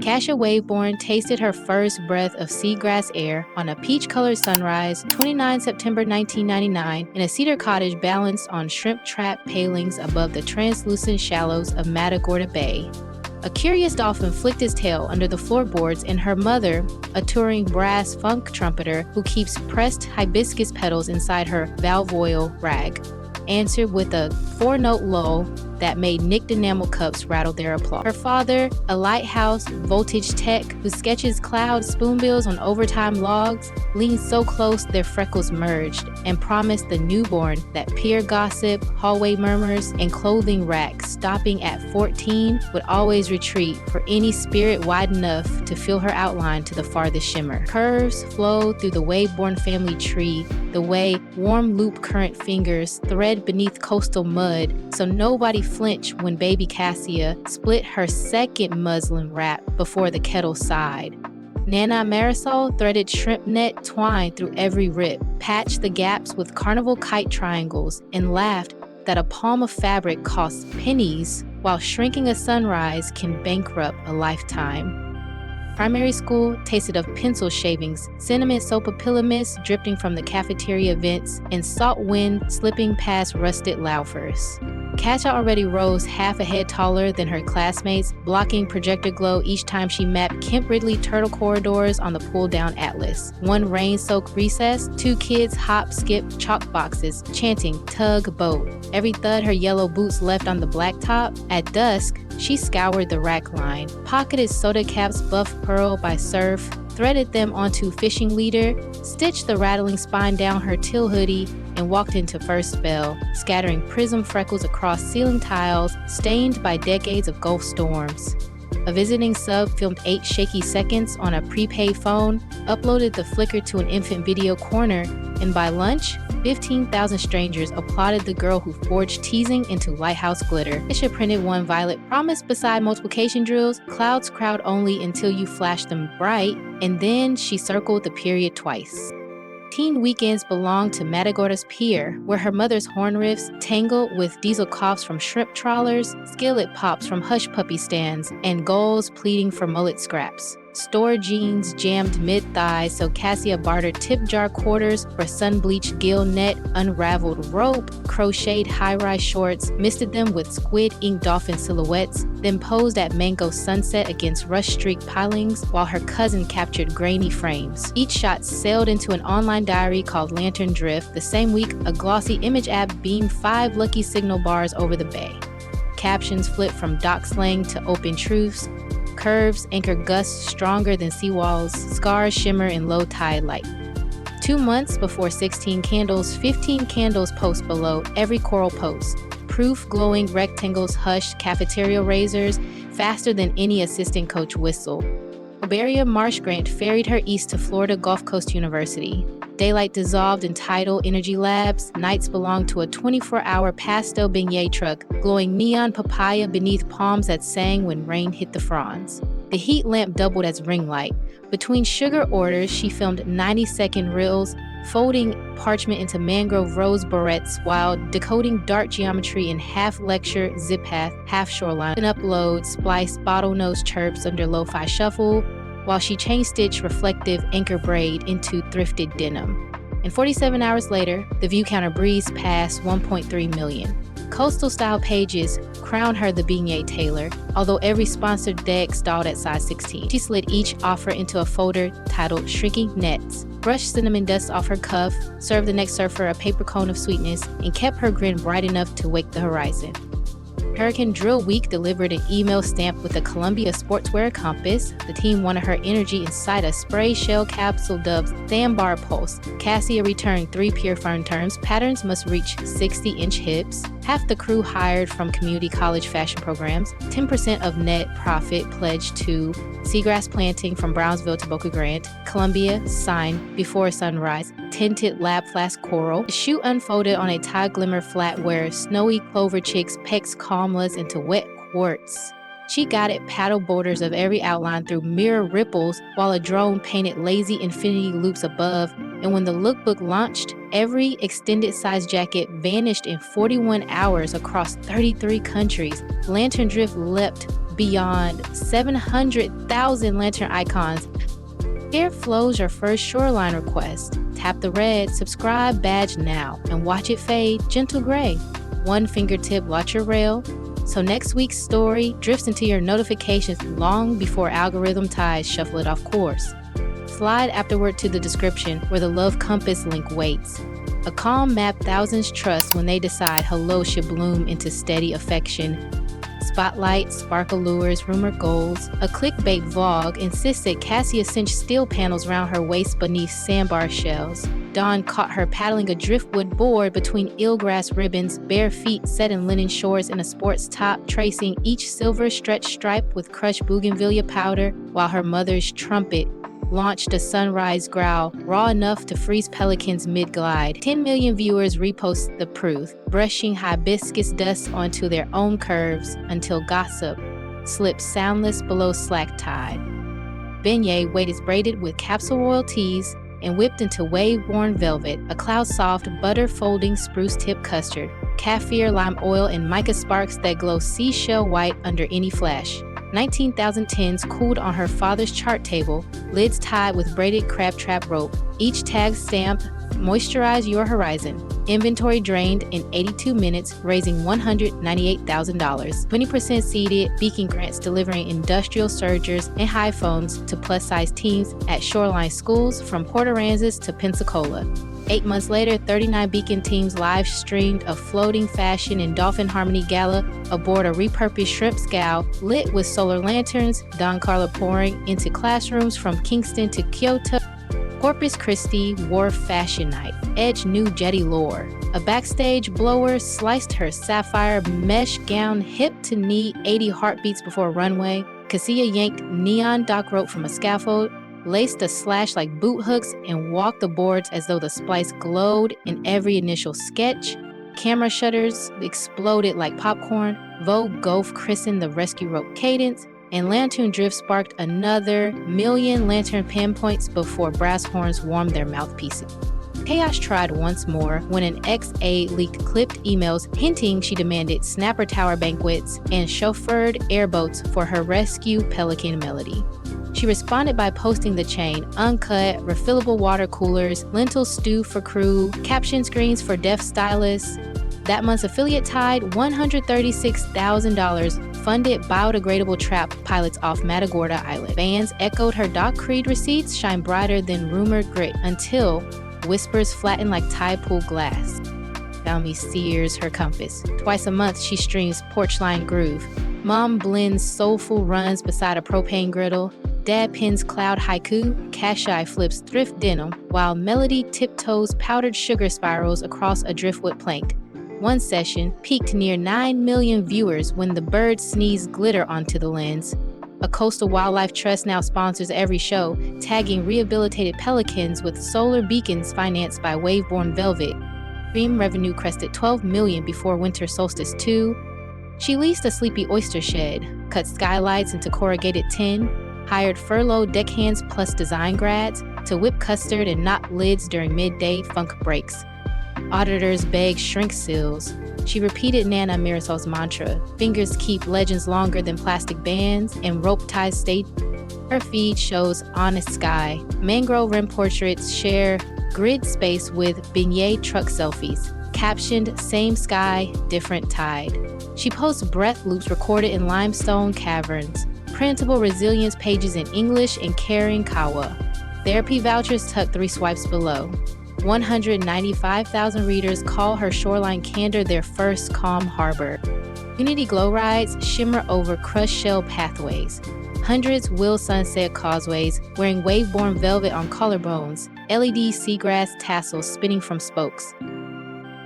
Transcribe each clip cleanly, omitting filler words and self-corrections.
Cassia Wavebourne tasted her first breath of seagrass air on a peach-colored sunrise, 29 September 1999, in a cedar cottage balanced on shrimp trap palings above the translucent shallows of Matagorda Bay. A curious dolphin flicked his tail under the floorboards, and her mother, a touring brass funk trumpeter who keeps pressed hibiscus petals inside her valvoil rag, answered with a four-note lull that made nicked enamel cups rattle their applause. Her father, a lighthouse voltage tech who sketches cloud spoonbills on overtime logs, leaned so close their freckles merged and promised the newborn that peer gossip, hallway murmurs, and clothing racks stopping at 14 would always retreat for any spirit wide enough to feel her outline to the farthest shimmer. Curves flowed through the Wavebourne family tree the way warm loop current fingers thread beneath coastal mud, so nobody flinched when baby Cassia split her second muslin wrap before the kettle sighed. Nana Marisol threaded shrimp net twine through every rip, patched the gaps with carnival kite triangles, and laughed that a palm of fabric costs pennies while shrinking a sunrise can bankrupt a lifetime. Primary school tasted of pencil shavings, cinnamon sopapilla mist dripping from the cafeteria vents, and salt wind slipping past rusted loafers. Cassia already rose half a head taller than her classmates, blocking projector glow each time she mapped Kemp Ridley turtle corridors on the pull-down atlas. One rain-soaked recess, two kids hop-skip chalk boxes, chanting "tug boat." Every thud her yellow boots left on the blacktop. At dusk, she scoured the rack line, pocketed soda caps buff pearl by surf, threaded them onto fishing leader, stitched the rattling spine down her teal hoodie, and walked into first bell, scattering prism freckles across ceiling tiles stained by decades of Gulf storms. A visiting sub filmed 8 shaky seconds on a prepaid phone, uploaded the flicker to an infant video corner, and by lunch, 15,000 strangers applauded the girl who forged teasing into lighthouse glitter. Bishop printed one violet promise beside multiplication drills, clouds crowd only until you flash them bright, and then she circled the period twice. Teen weekends belonged to Matagorda's pier, where her mother's horn riffs tangled with diesel coughs from shrimp trawlers, skillet pops from hush puppy stands, and gulls pleading for mullet scraps. Store jeans jammed mid-thigh, so Cassia bartered tip jar quarters for sun-bleached gill net, unraveled rope, crocheted high-rise shorts, misted them with squid ink dolphin silhouettes, then posed at mango sunset against rush-streaked pilings while her cousin captured grainy frames. Each shot sailed into an online diary called Lantern Drift. The same week, a glossy image app beamed 5 lucky signal bars over the bay. Captions flipped from dock slang to open truths. Curves anchor gusts stronger than seawalls, scars shimmer in low tide light. 2 months before 16 candles, 15 candles post below every choral post. Proof glowing rectangles hushed cafeteria razors faster than any assistant coach whistle. Oberia Marsh Grant ferried her east to Florida Gulf Coast University. Daylight dissolved in tidal energy labs. Nights belonged to a 24-hour pastel beignet truck, glowing neon papaya beneath palms that sang when rain hit the fronds. The heat lamp doubled as ring light. Between sugar orders, she filmed 90-second reels, folding parchment into mangrove rose barrettes while decoding dark geometry in half-lecture, zip path, half-shoreline. An upload, spliced bottlenose chirps under lo-fi shuffle, while she chain-stitched reflective anchor braid into thrifted denim. And 47 hours later, the view counter breezed past 1.3 million. Coastal-style pages crowned her the beignet tailor, although every sponsored deck stalled at size 16. She slid each offer into a folder titled Shrinking Nets, brushed cinnamon dust off her cuff, served the next surfer a paper cone of sweetness, and kept her grin bright enough to wake the horizon. Hurricane Drill Week delivered an email stamped with a Columbia sportswear compass. The team wanted her energy inside a spray shell capsule dubbed Sandbar Pulse. Cassia returned 3 pure fern terms. Patterns must reach 60-inch hips. Half the crew hired from community college fashion programs. 10% of net profit pledged to seagrass planting from Brownsville to Boca Grande. Columbia signed Before Sunrise. Tinted lab flask coral. The shoe unfolded on a tie glimmer flat where snowy clover chicks pecks calmless into wet quartz. She guided paddle borders of every outline through mirror ripples while a drone painted lazy infinity loops above, and when the lookbook launched, every extended size jacket vanished in 41 hours across 33 countries. Lantern Drift leapt beyond 700,000 lantern icons. Here flows your first shoreline request. Tap the red subscribe badge now and watch it fade gentle gray. One fingertip launch your rail, so next week's story drifts into your notifications long before algorithm ties shuffle it off course. Slide afterward to the description where the Love Compass link waits. A calm map thousands trust when they decide hello should bloom into steady affection. Spotlight, sparkle lures, rumor goals. A clickbait vlog insists that Cassia cinched steel panels round her waist beneath sandbar shells. Dawn caught her paddling a driftwood board between eelgrass ribbons, bare feet set in linen shorts in a sports top, tracing each silver stretch stripe with crushed bougainvillea powder, while her mother's trumpet launched a sunrise growl, raw enough to freeze pelicans mid-glide. 10 million viewers repost the proof, brushing hibiscus dust onto their own curves until gossip slips soundless below slack tide. Beignet weight is braided with capsule royalties and whipped into Wavebourne velvet, a cloud-soft, butter-folding spruce-tip custard, kaffir lime oil, and mica sparks that glow seashell white under any flash. 19,010s cooled on her father's chart table, lids tied with braided crab trap rope, each tag stamp, moisturize your horizon. Inventory drained in 82 minutes, raising $198,000. 20% seeded, Beacon grants delivering industrial surgers and high phones to plus-size teams at shoreline schools from Port Aransas to Pensacola. 8 months later, 39 Beacon teams live-streamed a floating fashion and dolphin harmony gala aboard a repurposed shrimp scow lit with solar lanterns, Don Carla pouring into classrooms from Kingston to Kyoto. Corpus Christi Wharf Fashion Night, Edge new jetty lore. A backstage blower sliced her sapphire mesh gown hip to knee 80 heartbeats before runway. Cassia yanked neon dock rope from a scaffold, laced a slash like boot hooks, and walked the boards as though the splice glowed in every initial sketch. Camera shutters exploded like popcorn. Vogue Gulf christened the rescue rope cadence, and Lantern Drift sparked another million lantern pinpoints before brass horns warmed their mouthpieces. Chaos tried once more when an ex-aide leaked clipped emails hinting she demanded Snapper Tower banquets and chauffeured airboats for her rescue Pelican Melody. She responded by posting the chain, uncut, refillable water coolers, lentil stew for crew, caption screens for deaf stylists. That month's affiliate tied $136,000 funded biodegradable trap pilots off Matagorda Island. Fans echoed her Doc Creed receipts shine brighter than rumored grit until whispers flatten like tide pool glass. Balmy sears her compass. Twice a month she streams Porchline Groove. Mom blends soulful runs beside a propane griddle. Dad pins cloud haiku. Cassia flips thrift denim, while Melody tiptoes powdered sugar spirals across a driftwood plank. One session peaked near 9 million viewers when the bird sneezed glitter onto the lens. A coastal wildlife trust now sponsors every show, tagging rehabilitated pelicans with solar beacons financed by Wavebourne Velvet. Stream revenue crested $12 million before winter solstice 2. She leased a sleepy oyster shed, cut skylights into corrugated tin, hired furloughed deckhands plus design grads to whip custard and knot lids during midday funk breaks. Auditors begged shrink seals. She repeated Nana Marisol's mantra, fingers keep legends longer than plastic bands, and rope ties stay. Her feed shows honest sky. Mangrove rim portraits share grid space with beignet truck selfies, captioned same sky, different tide. She posts breath loops recorded in limestone caverns, printable resilience pages in English and Karen Kawa. Therapy vouchers tucked 3 swipes below. 195,000 readers call her shoreline candor their first calm harbor. Unity glow rides shimmer over crushed shell pathways. Hundreds wheel sunset causeways, wearing Wavebourne velvet on collarbones, LED seagrass tassels spinning from spokes.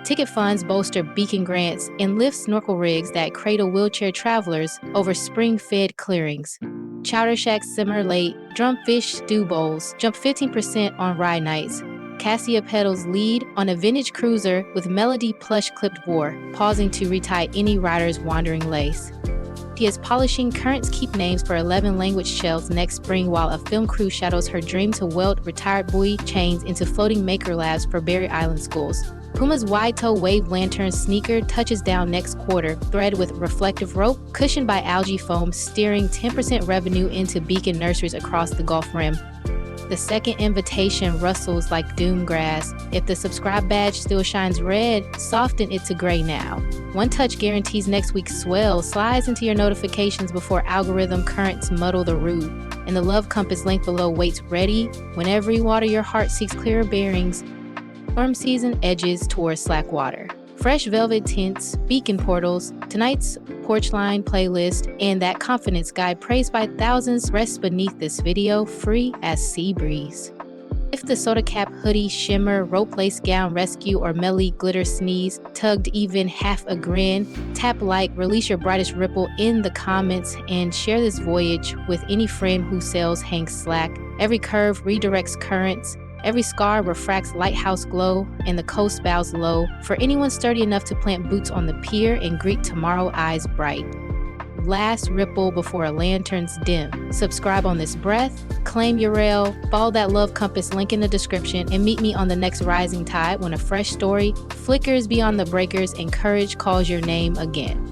Ticket funds bolster beacon grants and lift snorkel rigs that cradle wheelchair travelers over spring-fed clearings. Chowder shacks simmer late, drumfish stew bowls jump 15% on rye nights. Cassia pedals lead on a vintage cruiser with Melody plush clipped war, pausing to retie any rider's wandering lace. She is polishing Currents Keep names for 11 language shells next spring while a film crew shadows her dream to weld retired buoy chains into floating maker labs for Berry Island schools. Puma's wide-toe wave lantern sneaker touches down next quarter, thread with reflective rope, cushioned by algae foam, steering 10% revenue into Beacon nurseries across the Gulf Rim. The second invitation rustles like doom grass. If the subscribe badge still shines red, soften it to gray now. One touch guarantees next week's swell slides into your notifications before algorithm currents muddle the route. And the love compass link below waits ready whenever you water your heart seeks clearer bearings. Storm season edges towards slack water. Fresh velvet tints, beacon portals, tonight's porch line playlist, and that confidence guide praised by thousands rests beneath this video, free as sea breeze. If the soda cap hoodie, shimmer, rope lace gown rescue, or Melly glitter sneeze tugged even half a grin, tap like, release your brightest ripple in the comments, and share this voyage with any friend who sells Hank slack. Every curve redirects currents. Every scar refracts lighthouse glow, and the coast bows low for anyone sturdy enough to plant boots on the pier and greet tomorrow eyes bright. Last ripple before a lantern's dim. Subscribe on this breath, claim your rail, follow that love compass link in the description, and meet me on the next rising tide when a fresh story flickers beyond the breakers and courage calls your name again.